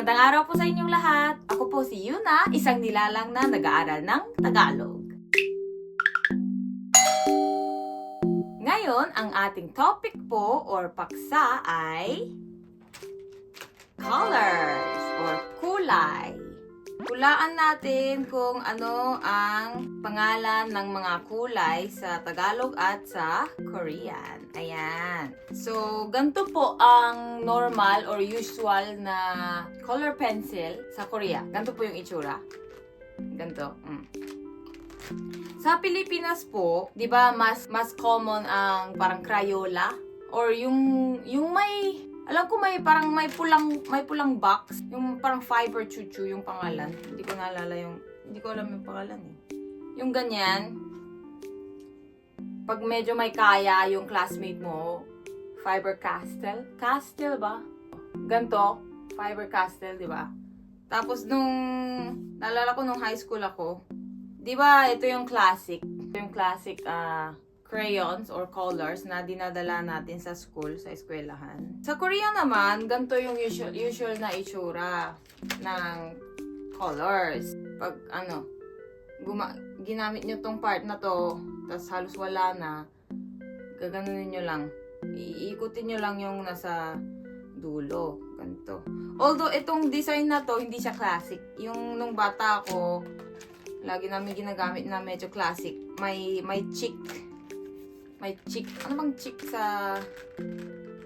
Magandang araw po sa inyong lahat. Ako po si Yuna, isang nilalang na nag-aaral ng Tagalog. Ngayon, ang ating topic po or paksa ay colors or kulay. Hulaan natin kung ano ang pangalan ng mga kulay sa Tagalog at sa Korean. Ayan. So, ganito po ang normal or usual na color pencil sa Korea. Ganito po yung itsura. Ganito. Sa Pilipinas po, 'di ba, mas common ang parang Crayola or yung may alam ko may pulang box, yung parang fiber chuchu yung pangalan. Hindi ko alam yung pangalan eh. Yung ganyan. Pag medyo may kaya yung classmate mo, Faber-Castell. Castell ba? Ganto, Faber-Castell, 'di ba? Tapos naalala ko nung high school ako, 'di ba, ito yung classic. Ito yung classic crayons or colors na dinadala natin sa school, sa eskwelahan. Sa Korea naman, ganito yung usual na itsura ng colors. Pag ginamit nyo tong part na to, tas halos wala na, gaganunin nyo lang. Iikutin nyo lang yung nasa dulo. Ganito. Although, itong design na to, hindi siya classic. Yung nung bata ako, lagi namin ginagamit na medyo classic. May chick. May chick. Ano bang chick sa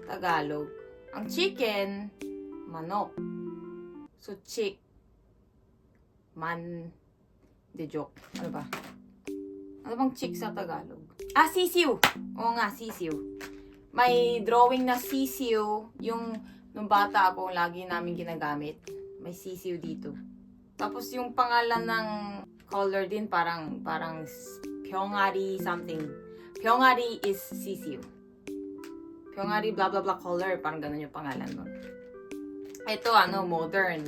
Tagalog? Ang chicken, manok. So, chick. De joke. Ano ba? Ano bang chick sa Tagalog? Sisiw! Oo nga, sisiw. May drawing na sisiw. Yung nung bata ako, lagi namin ginagamit. May sisiw dito. Tapos yung pangalan ng color din, parang Pyongari something. Pyongari is sisiw. Pyongari blah blah blah color, parang ganun yung pangalan nun. Ito modern.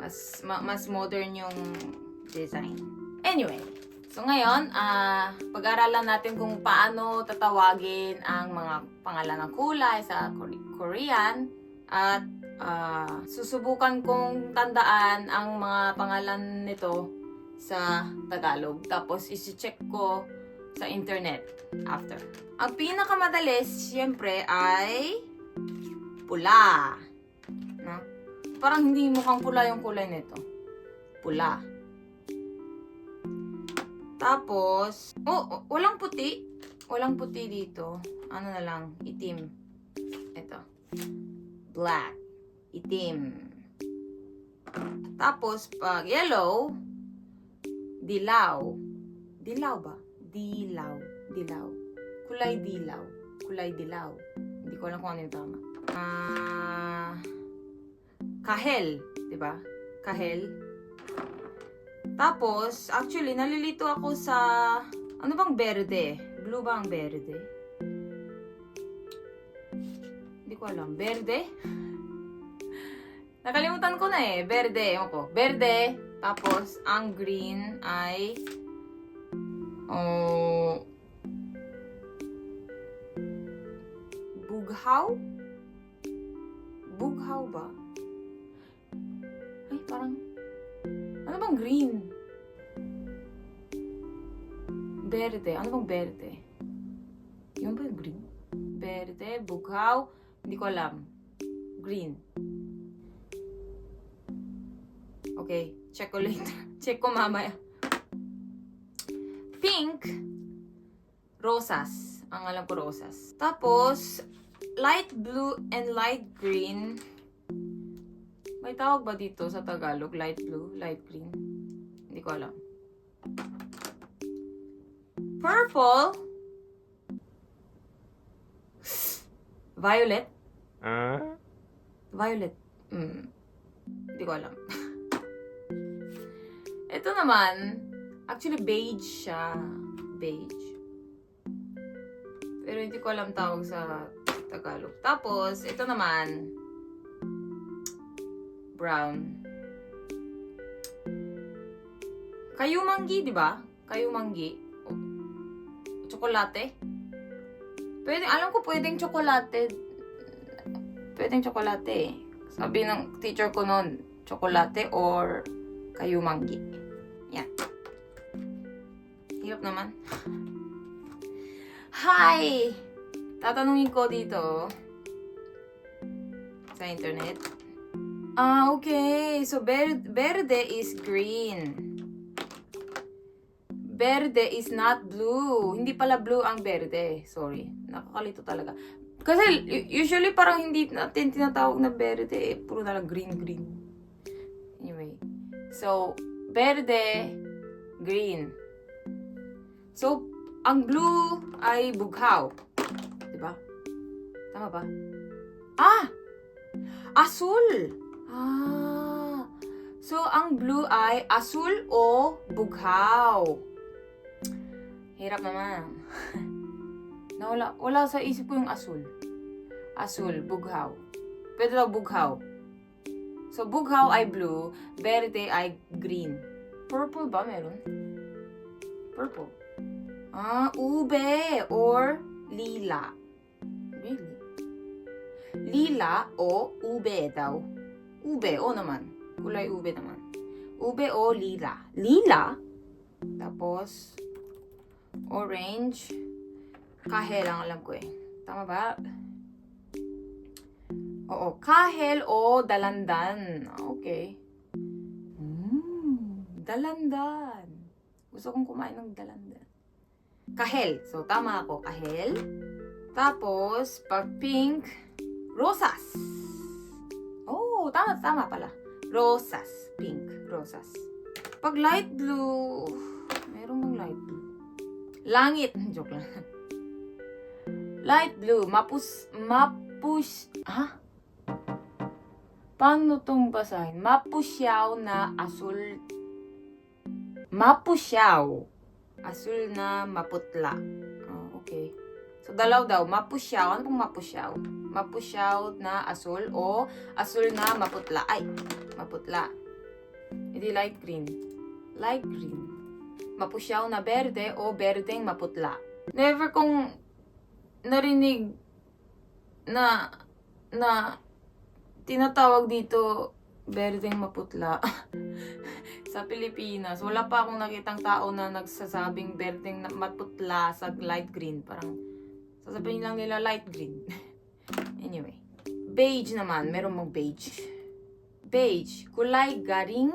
Mas modern yung design. Anyway, so ngayon, pag-aralan natin kung paano tatawagin ang mga pangalan ng kulay sa Korean at susubukan kong tandaan ang mga pangalan nito sa Tagalog. Tapos isi-check ko sa internet after. Ang pinakamadalis, syempre, ay pula. No? Parang hindi mukhang pula yung kulay nito. Pula. Tapos, walang puti. Walang puti dito. Ano na lang, itim. Ito. Black. Itim. Tapos, pag yellow, dilaw. Dilaw ba? Dilaw. Kulay dilaw. Hindi ko alam kung ano yung tama. Kahel. Diba? Kahel. Tapos, actually, nalilito ako sa ano bang berde? Blue ba ang berde? Hindi ko alam. Berde? Nakalimutan ko na eh. Berde. Ewan ko. Berde. Tapos, ang green ay bughaw? Bughaw ba? Ay, parang ano bang green? Berde. Ano bang berde? Yun ba yung green? Berde, bughaw. Hindi ko alam. Green. Okay. Check ko later. Check ko mamaya. Pink. Rosas. Ang alam ko rosas. Tapos, light blue and light green. May tawag ba dito sa Tagalog? Light blue, light green? Hindi ko alam. Purple. Violet. Violet. Hindi ko alam. Ito naman, actually beige siya. Beige. Pero hindi ko alam tawag sa Tagalog. Tapos, ito naman, brown. Kayumanggi, di ba? Kayumanggi. Tsokolate. Alam ko pwedeng tsokolate. Pwedeng tsokolate eh. Sabi ng teacher ko noon, tsokolate or kayumanggi. Yan. Hirap naman. Hi! Tatanungin ko dito sa internet. Okay. So, verde is green. Verde is not blue. Hindi pala blue ang verde. Sorry. Nakakalito talaga. Kasi, usually parang hindi natin tinatawag na verde. Puro nalang green. Anyway. So, verde, green. So, ang blue ay bughaw. Diba? Tama ba? Asul! So, ang blue ay asul o bughaw. Hirap naman. Wala sa isip ko yung asul. Asul, bughaw. Pwede daw bughaw. So, bughaw ay blue, verde ay green. Purple ba meron? Purple. Ube or lila. Really? Lila o ube daw. Ube, naman. Kulay ube naman. Ube o lila. Lila. Tapos, orange. Kahel ang alam ko eh. Tama ba? Oo. Kahel o dalandan. Okay. Dalandan. Gusto kong kumain ng dalandan. Kahel. So, tama ako. Kahel. Tapos, pag pink, rosas. Tama pala. Rosas. Pink. Rosas. Pag light blue, meron bang light blue? Langit. Joke lang. Light blue. Paano itong basahin? Mapusyaw na asul. Mapusyaw. Asul na maputla. Okay. So, dalaw daw. Mapusyaw. Ano pong mapusyaw? Mapusyaw na asul o asul na maputla. Ay, maputla. Hindi light green. Light green. Mapusyaw na berde o berdeng maputla. Never kong narinig na tinatawag dito berdeng maputla. Sa Pilipinas, wala pa akong nakitang tao na nagsasabing berdeng maputla sa light green. Parang sasabihin lang nila light green. Anyway. Beige naman. Meron mong beige. Beige. Kulay garing.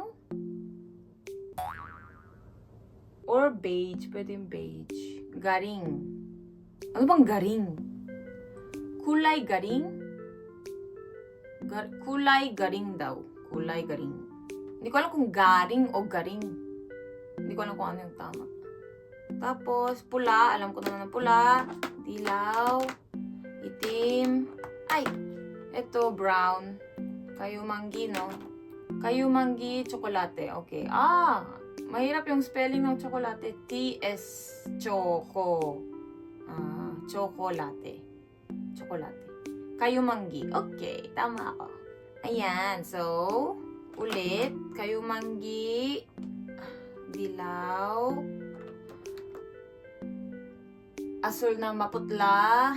Or beige. Pwede yung beige. Garing. Ano bang garing? Kulay garing? Kulay garing daw. Kulay garing. Hindi ko alam kung garing o garing. Hindi ko alam kung ano yung tama. Tapos, pula. Alam ko naman ang pula. Dilaw. Itim. Ay! Ito, brown. Kayumanggi, no? Kayumanggi, tsokolate. Okay. Mahirap yung spelling ng tsokolate. T-S. Choco. Chocolate. Tsokolate. Kayumanggi. Okay. Tama ako. Ayan. So, ulit. Kayumanggi. Dilaw. Asul na maputla.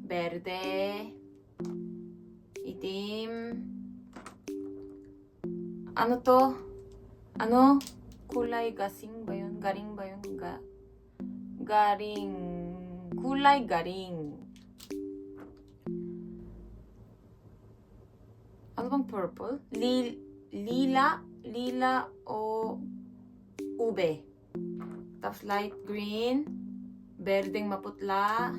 Berde. Itim. Ano to? Ano? Kulay gasing ba yun? Garing ba yun? Garing. Kulay garing. Ano bang purple? Lila. Lila o ube. Tapos light green. Berdeng maputla.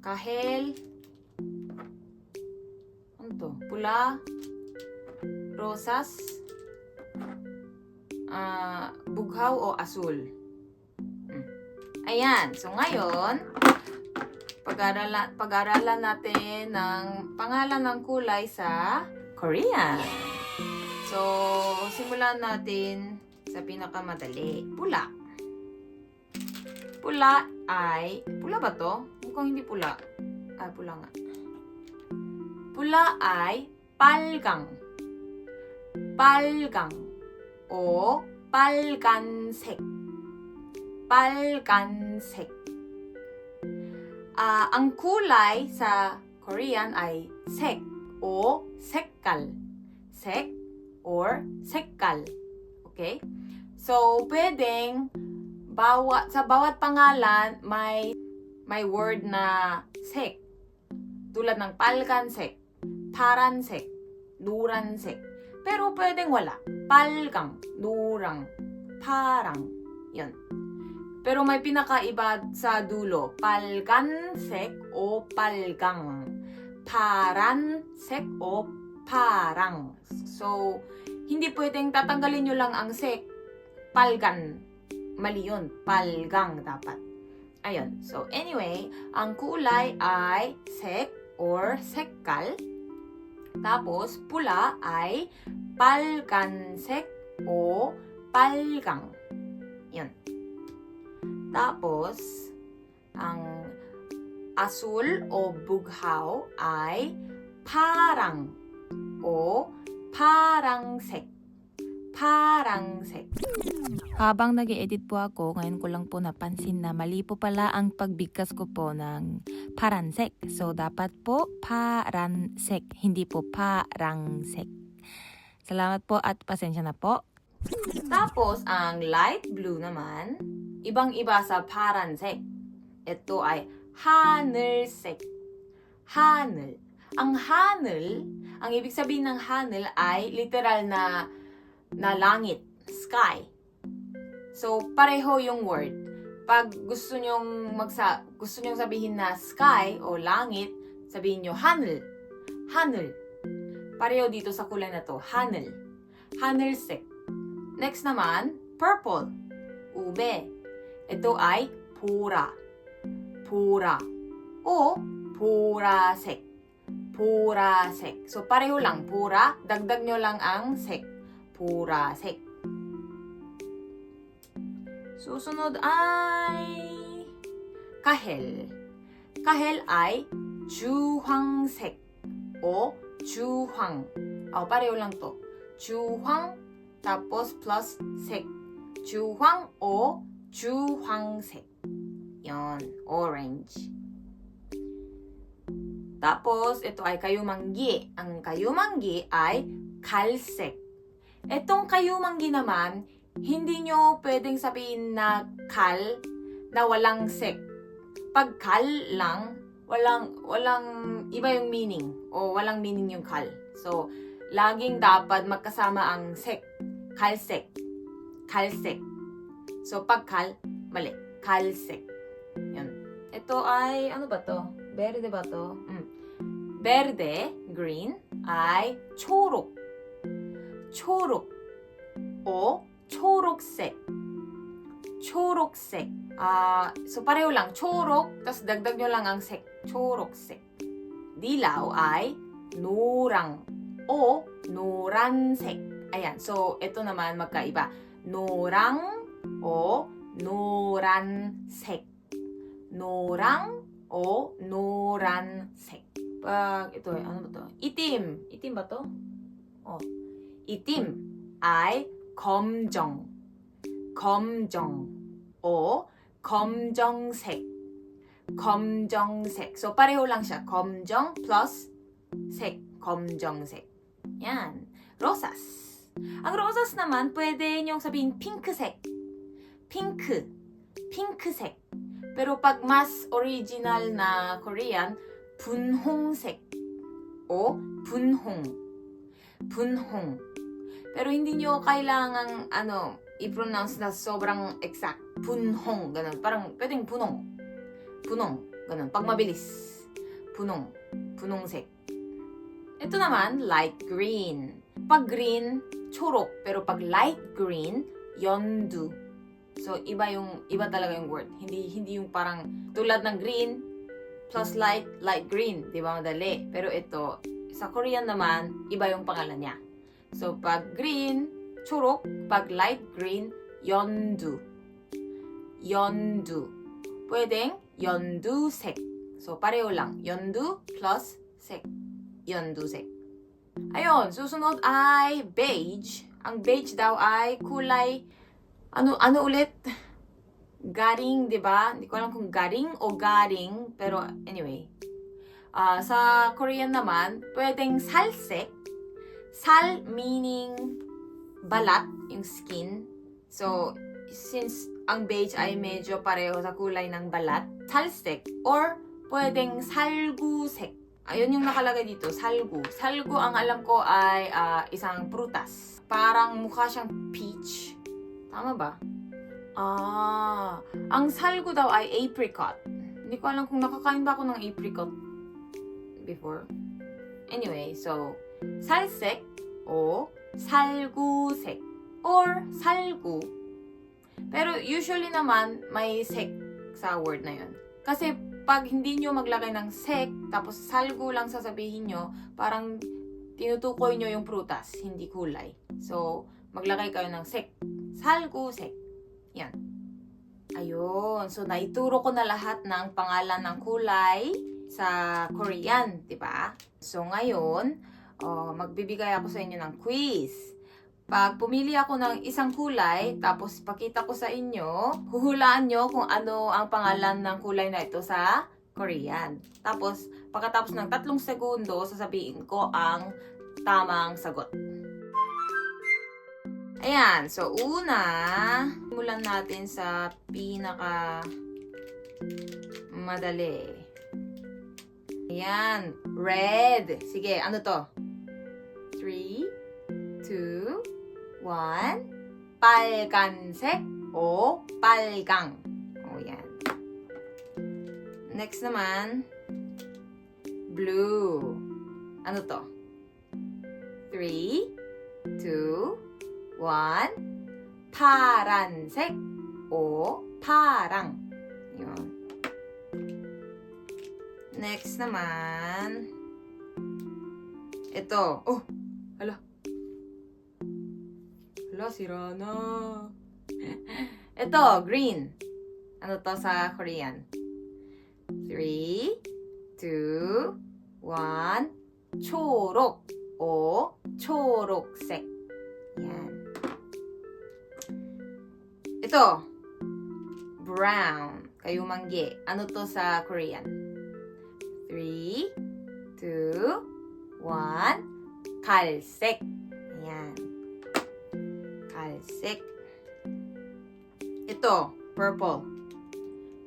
Kahel. Ano to? Pula. Rosas. Bughaw o asul. Ayan. So, ngayon, pag-aralan natin ng pangalan ng kulay sa Korean. So, simulan natin sa pinakamadali. Pula. Pula ay... Pula ba to? Mukhang hindi pula. Pula nga. Pula ay 빨강. 빨강. O 빨간색. 빨간색. Ang kulay sa Korean ay sek o 색깔. 색 or 색깔. Okay? So, pwedeng sa bawat pangalan may word na sek. Tulad ng 빨간색, 파란색, 노란색. Pero pwedeng wala. 빨강, 노랑, 파랑. Yan. Pero may pinakaiba sa dulo. 빨간색 o 빨강. 파란색 o parang. So, hindi pwedeng tatanggalin nyo lang ang sek. 빨간. Mali yun. 빨강 dapat. Ayun. So, anyway, ang kulay ay sek or 색깔. Tapos, pula ay 빨간색 o 빨강. Yun. Tapos, ang asul o bughaw ay parang o parang색. Parang색. Habang nag-edit po ako, ngayon ko lang po napansin na mali po pala ang pagbigkas ko po ng paran색. So, dapat po paran색, hindi po parang색. Salamat po at pasensya na po. Tapos, ang light blue naman, ibang-iba sa paran색. Ito ay 하늘색. 하늘. Ang 하늘, ang ibig sabihin ng 하늘 ay literal na langit, sky. So, pareho yung word. Pag gusto nyong sabihin na sky o langit, sabihin nyo 하늘. 하늘. Pareho dito sa kulay na to, 하늘. 하늘색. Next naman, purple. ube. Ito ay 보라. 보라. O 보라색. 보라색. So, pareho lang. 보라, dagdag nyo lang ang sek. 보라색. Susunod ay kahel. Kahel ay 주황색 o 주황. Pareho lang to. 주황 tapos plus 색. 주황 o 주황색. Yon, orange. Tapos, ito ay kayumanggi. Ang kayumanggi ay kalsek. Itong kayumanggi naman, hindi nyo pwedeng sabihin na kal na walang sek. Pag kal lang, walang iba yung meaning o walang meaning yung kal. So, laging dapat magkasama ang sek. Kalsek. Kalsek. So, pag kal, mali. Kalsek. Yan. Ito ay, ano ba to? Berde ba to? Berde, green, ay 초록. 초록. O 초록색. 초록색. So pareho lang. 초록, tapos dagdag nyo lang ang sek. 초록색. Dilaw ay 노랑 o 노란색. Ayan. So, ito naman magkaiba. 노랑 o 노란색. 노랑 o 노란색. Pag ito ay, ano ba to? Itim. Itim ba to? Itim ay 검정. 검정 o 검정색. 검정색. So, pareho lang siya. 검정 plus 색. 검정색. Yan. Rosas. Ang rosas naman, pwede niyong sabihin 핑크색. 핑크. 핑크색. Pero pag mas original na Korean, 분홍색 o 분홍. 분홍. Pero hindi nyo kailangang i-pronounce na sobrang exact. 분홍, ganun. Parang pwedeng 분홍. 분홍, ganun. Pag mabilis. 분홍. 분홍색. Ito naman, light green. Pag green, 초록. Pero pag light green, 연두. So, iba talaga yung word. Hindi yung parang tulad ng green plus light green. Di ba madali? Pero ito, sa Korean naman, iba yung pangalan niya. So, pag green, 초록. Pag light green, 연두. 연두. Pwedeng 연두색. So, pareho lang. 연두 plus 색. 연두색. Ayun, susunod ay beige. Ang beige daw ay kulay, ano ulit? Garing, di ba? Hindi ko alam kung garing o garing. Pero anyway, Sa Korean naman, pwedeng salsek. Sal meaning balat, yung skin. So, since ang beige ay medyo pareho sa kulay ng balat, salsek or pwedeng salgusek. Ayun yung nakalagay dito, salgu. Salgu ang alam ko ay isang prutas. Parang mukha siyang peach. Tama ba? Ang salgu daw ay apricot. Hindi ko alam kung nakakain ba ako ng apricot before. Anyway, so, salsek o salgusek or salgu. Pero usually naman, may sek sa word na yun. Kasi pag hindi nyo maglagay ng sek, tapos salgu lang sasabihin nyo, parang tinutukoy nyo yung prutas, hindi kulay. So, maglagay kayo ng sek. Salgu, sek. Yan. Ayun. So, naituro ko na lahat ng pangalan ng kulay sa Korean, di ba? So, ngayon, magbibigay ako sa inyo ng quiz. Pag pumili ako ng isang kulay, tapos pakita ko sa inyo, huhulaan nyo kung ano ang pangalan ng kulay na ito sa Korean. Tapos, pagkatapos ng 3 segundo, sasabihin ko ang tamang sagot. Ayan, so una, simulan natin sa pinaka madali. Ayan, red. Sige, ano to? 3, 2, 1. 빨간색 o 빨강. O yan. Next naman, blue. Ano to? 3, 2, 1. 파란색 o 파랑. Yun. Next naman, ito. Oh, hala. Hala, sira na. Ito, green. Ano to sa Korean? 3, 2, 1. 초록 o 초록색. Yan. Ito, brown. Kayumangge. Ano to sa Korean? 3, 2, 1. 갈색. Yan. Galsek. Ito, purple.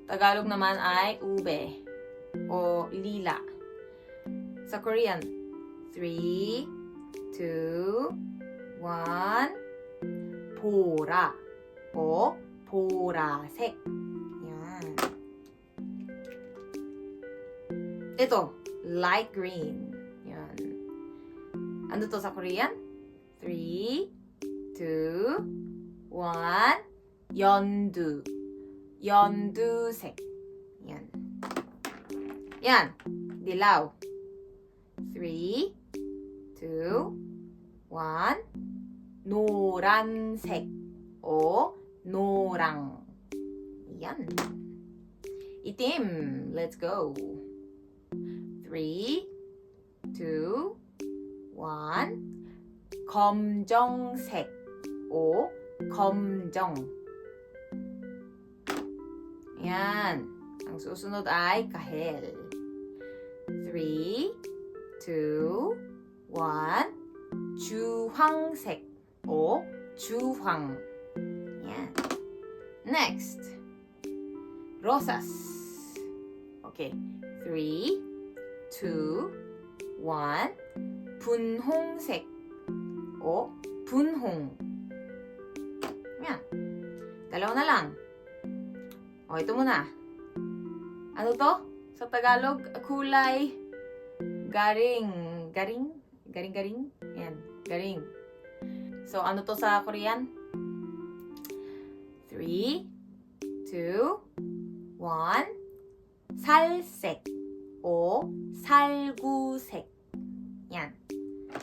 Tagalog naman ay ube o lila. Sa Korean, 3, 2, 1. 보라 o 보라색. Yan. Ito, light green. Yan. Ano to sa Korean? 3, 2, 1. 연두. 연두색. Yan. Yan. Dilaw. 3, 2, 1. 노란색 o 노랑. Yan. Itim. Let's go. 3, 2, 1. 검정색 o 검정. Yan. Ang susunod ay kahel. 3, 2, 1. 주황색 o 주황. Yan. Next. Rosas. Okay. 3, 2, 1. 분홍색 o 분홍. Yan. Dalawa na lang. O, ito muna. Ano to? Sa Tagalog, kulay garing. Garing? Garing-garing? Yan. Garing. So, ano to sa Korean? 3, 2, 1. 살색 o 살구색. Yan.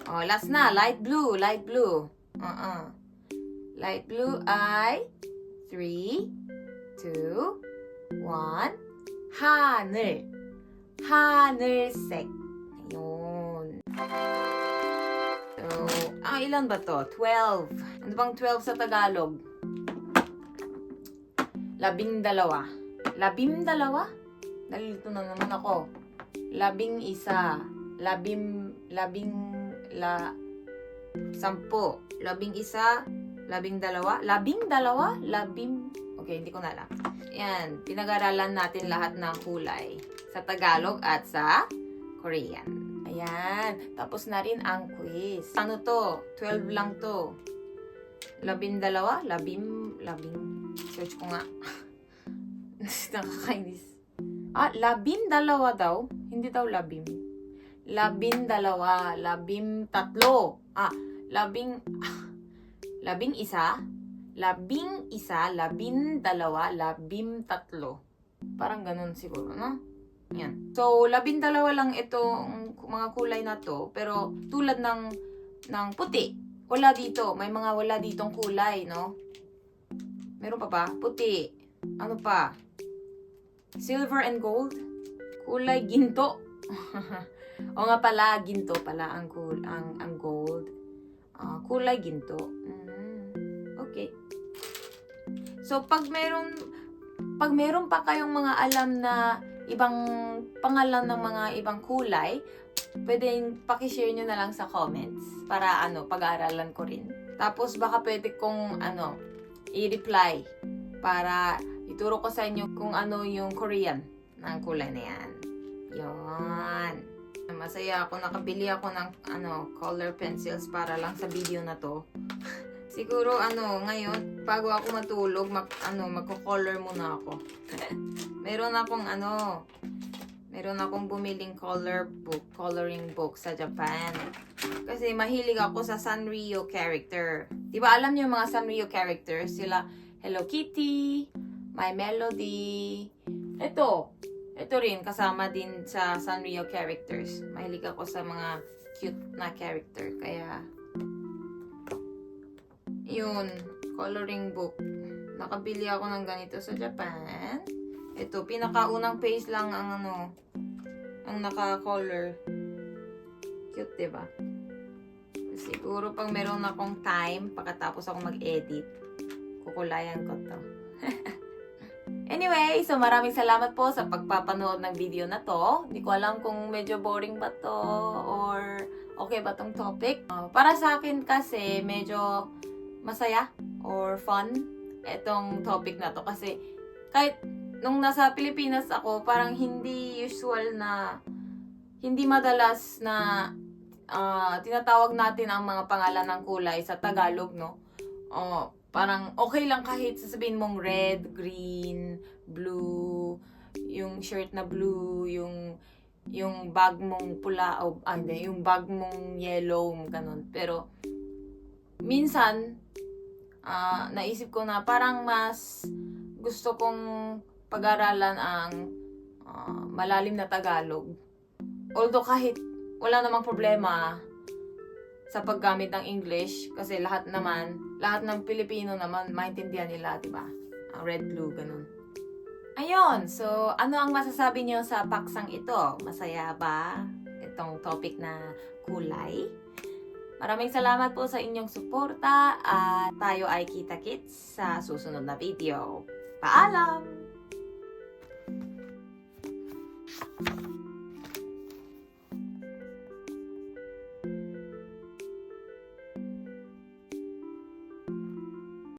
O, last na. Light blue. Light blue. Light blue ay 3, 2, 1. 하늘. 하늘색. Ayun. So, ilan ba to? 12. Ano bang 12 sa Tagalog? 12. 12? Nalilito na naman ako. 11, 10, 11, 12, okay, hindi ko na alam. Yan, pinag-aralan natin lahat ng kulay sa Tagalog at sa Korean. Ayan, tapos na rin ang quiz. Ano to? 12 lang to. 12, search ko nga. Nakakainis. 12 daw. Hindi daw 10. 12, 13. 11, 11, 12, 13. Parang ganun siguro, no? Yan. So, 12 lang itong mga kulay na to. Pero, tulad ng puti, wala dito. May mga wala ditong kulay, no? Meron pa ba? Puti. Ano pa? Silver and gold. Kulay ginto. O nga pala, ginto pala ang gold. Kulay ginto. Okay. So, pag meron pa kayong mga alam na ibang pangalan ng mga ibang kulay, pwedeng pakishare nyo na lang sa comments para pag-aaralan ko rin. Tapos baka pwede kong i-reply para ituro ko sa inyo kung ano yung Korean ng kulay na yan. Yun. Masaya ako, nakabili ako ng color pencils para lang sa video na to. Siguro ngayon bago ako matulog, magko-color muna ako. Meron akong bumiling coloring book sa Japan. Kasi mahilig ako sa Sanrio character. 'Di ba alam niyo yung mga Sanrio characters? Sila Hello Kitty, My Melody. Ito rin kasama din sa Sanrio characters. Mahilig ako sa mga cute na character. Kaya yun, coloring book. Nakabili ako ng ganito sa Japan. Ito, pinakaunang page lang ang naka-color. Cute, diba? Siguro pag meron akong time, pagkatapos ako mag-edit, kukulayan ko to. Anyway, so maraming salamat po sa pagpapanood ng video na to. Hindi ko alam kung medyo boring ba to or okay ba tong topic. Para sa akin kasi medyo masaya or fun itong topic na to kasi kahit nung nasa Pilipinas ako, parang hindi madalas na tinatawag natin ang mga pangalan ng kulay sa Tagalog, no? Parang okay lang kahit sasabihin mong red, green, blue, yung shirt na blue, yung bag mong pula, yung bag mong yellow, ganun. Pero minsan, naisip ko na parang mas gusto kong pag-aralan ang malalim na Tagalog. Although kahit wala namang problema sa paggamit ng English, kasi lahat ng Pilipino naman, maintindihan nila, diba? Ang red, blue, ganun. Ayun, so ano ang masasabi niyo sa paksang ito? Masaya ba itong topic na kulay? Maraming salamat po sa inyong suporta at tayo ay kita-kits sa susunod na video. Paalam!